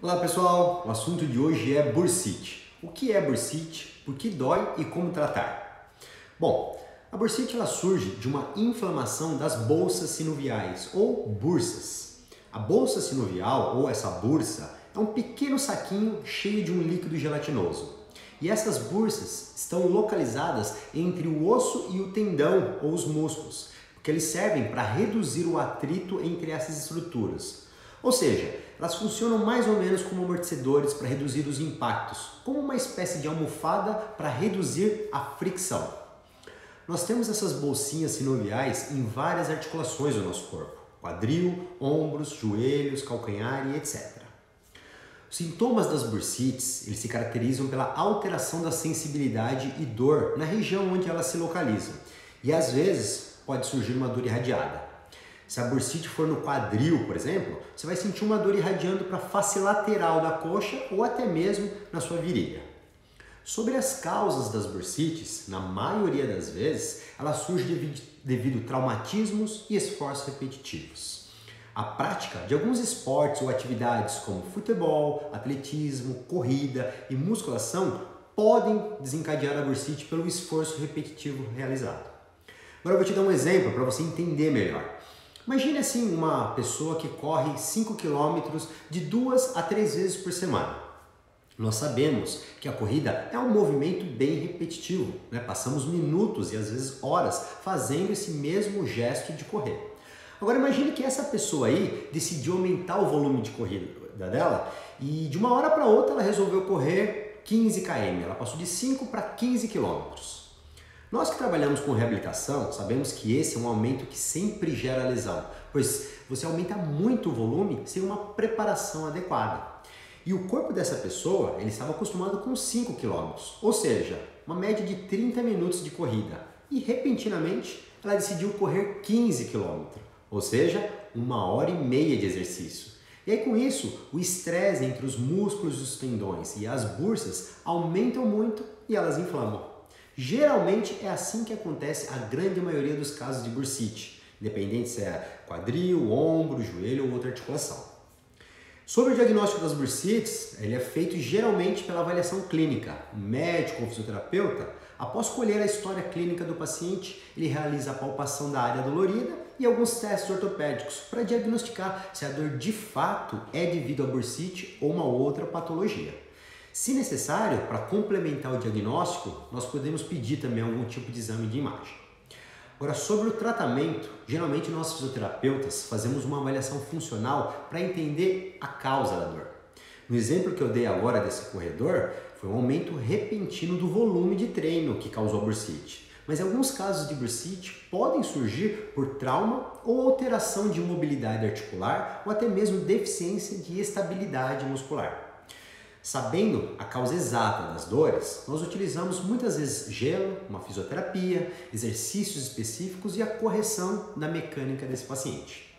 Olá pessoal, o assunto de hoje é bursite. O que é bursite, por que dói e como tratar? Bom, a bursite ela surge de uma inflamação das bolsas sinoviais ou bursas. A bolsa sinovial ou essa bursa é um pequeno saquinho cheio de um líquido gelatinoso. E essas bursas estão localizadas entre o osso e o tendão ou os músculos, porque eles servem para reduzir o atrito entre essas estruturas. Ou seja, elas funcionam mais ou menos como amortecedores para reduzir os impactos, como uma espécie de almofada para reduzir a fricção. Nós temos essas bolsinhas sinoviais em várias articulações do nosso corpo: quadril, ombros, joelhos, calcanhar e etc. Os sintomas das bursites, eles se caracterizam pela alteração da sensibilidade e dor na região onde elas se localizam. E às vezes pode surgir uma dor irradiada. Se a bursite for no quadril, por exemplo, você vai sentir uma dor irradiando para a face lateral da coxa ou até mesmo na sua virilha. Sobre as causas das bursites, na maioria das vezes, ela surge devido a traumatismos e esforços repetitivos. A prática de alguns esportes ou atividades como futebol, atletismo, corrida e musculação podem desencadear a bursite pelo esforço repetitivo realizado. Agora eu vou te dar um exemplo para você entender melhor. Imagine assim uma pessoa que corre 5 km de 2 a 3 vezes por semana. Nós sabemos que a corrida é um movimento bem repetitivo, né? Passamos minutos e às vezes horas fazendo esse mesmo gesto de correr. Agora imagine que essa pessoa aí decidiu aumentar o volume de corrida dela e de uma hora para outra ela resolveu correr 15 km, ela passou de 5 para 15 km. Nós que trabalhamos com reabilitação sabemos que esse é um aumento que sempre gera lesão, pois você aumenta muito o volume sem uma preparação adequada. E o corpo dessa pessoa, ele estava acostumado com 5 km, ou seja, uma média de 30 minutos de corrida. E repentinamente ela decidiu correr 15 km, ou seja, 1h30 de exercício. E aí com isso, o estresse entre os músculos dos tendões e as bursas aumentam muito e elas inflamam. Geralmente é assim que acontece a grande maioria dos casos de bursite, independente se é quadril, ombro, joelho ou outra articulação. Sobre o diagnóstico das bursites, ele é feito geralmente pela avaliação clínica. O médico ou fisioterapeuta, após colher a história clínica do paciente, ele realiza a palpação da área dolorida e alguns testes ortopédicos para diagnosticar se a dor de fato é devido à bursite ou uma outra patologia. Se necessário, para complementar o diagnóstico, nós podemos pedir também algum tipo de exame de imagem. Agora, sobre o tratamento, geralmente nós fisioterapeutas fazemos uma avaliação funcional para entender a causa da dor. No exemplo que eu dei agora desse corredor, foi um aumento repentino do volume de treino que causou a bursite. Mas alguns casos de bursite podem surgir por trauma ou alteração de mobilidade articular ou até mesmo deficiência de estabilidade muscular. Sabendo a causa exata das dores, nós utilizamos muitas vezes gelo, uma fisioterapia, exercícios específicos e a correção da mecânica desse paciente.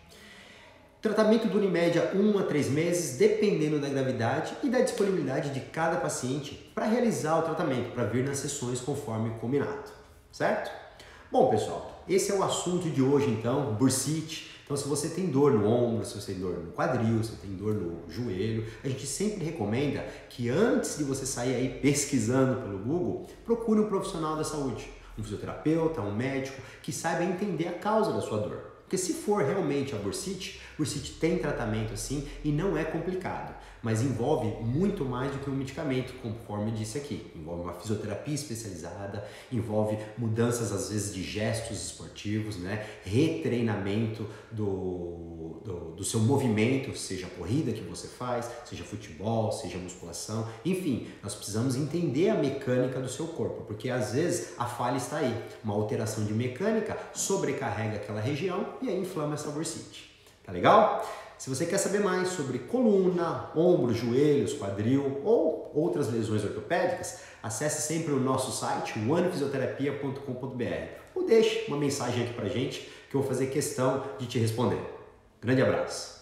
O tratamento dura em média 1 a 3 meses, dependendo da gravidade e da disponibilidade de cada paciente para realizar o tratamento, para vir nas sessões conforme combinado, certo? Bom pessoal, esse é o assunto de hoje então, bursite. Então se você tem dor no ombro, se você tem dor no quadril, se você tem dor no joelho, a gente sempre recomenda que antes de você sair aí pesquisando pelo Google, procure um profissional da saúde, um fisioterapeuta, um médico, que saiba entender a causa da sua dor. Porque se for realmente a bursite tem tratamento assim e não é complicado, mas envolve muito mais do que um medicamento, conforme eu disse aqui. Envolve uma fisioterapia especializada, envolve mudanças às vezes de gestos esportivos, né? Retreinamento do seu movimento, seja a corrida que você faz, seja futebol, seja musculação, enfim, nós precisamos entender a mecânica do seu corpo, porque às vezes a falha está aí, uma alteração de mecânica sobrecarrega aquela região e aí inflama essa bursite. Tá legal? Se você quer saber mais sobre coluna, ombro, joelhos, quadril ou outras lesões ortopédicas, acesse sempre o nosso site onefisioterapia.com.br ou deixe uma mensagem aqui pra gente que eu vou fazer questão de te responder. Grande abraço!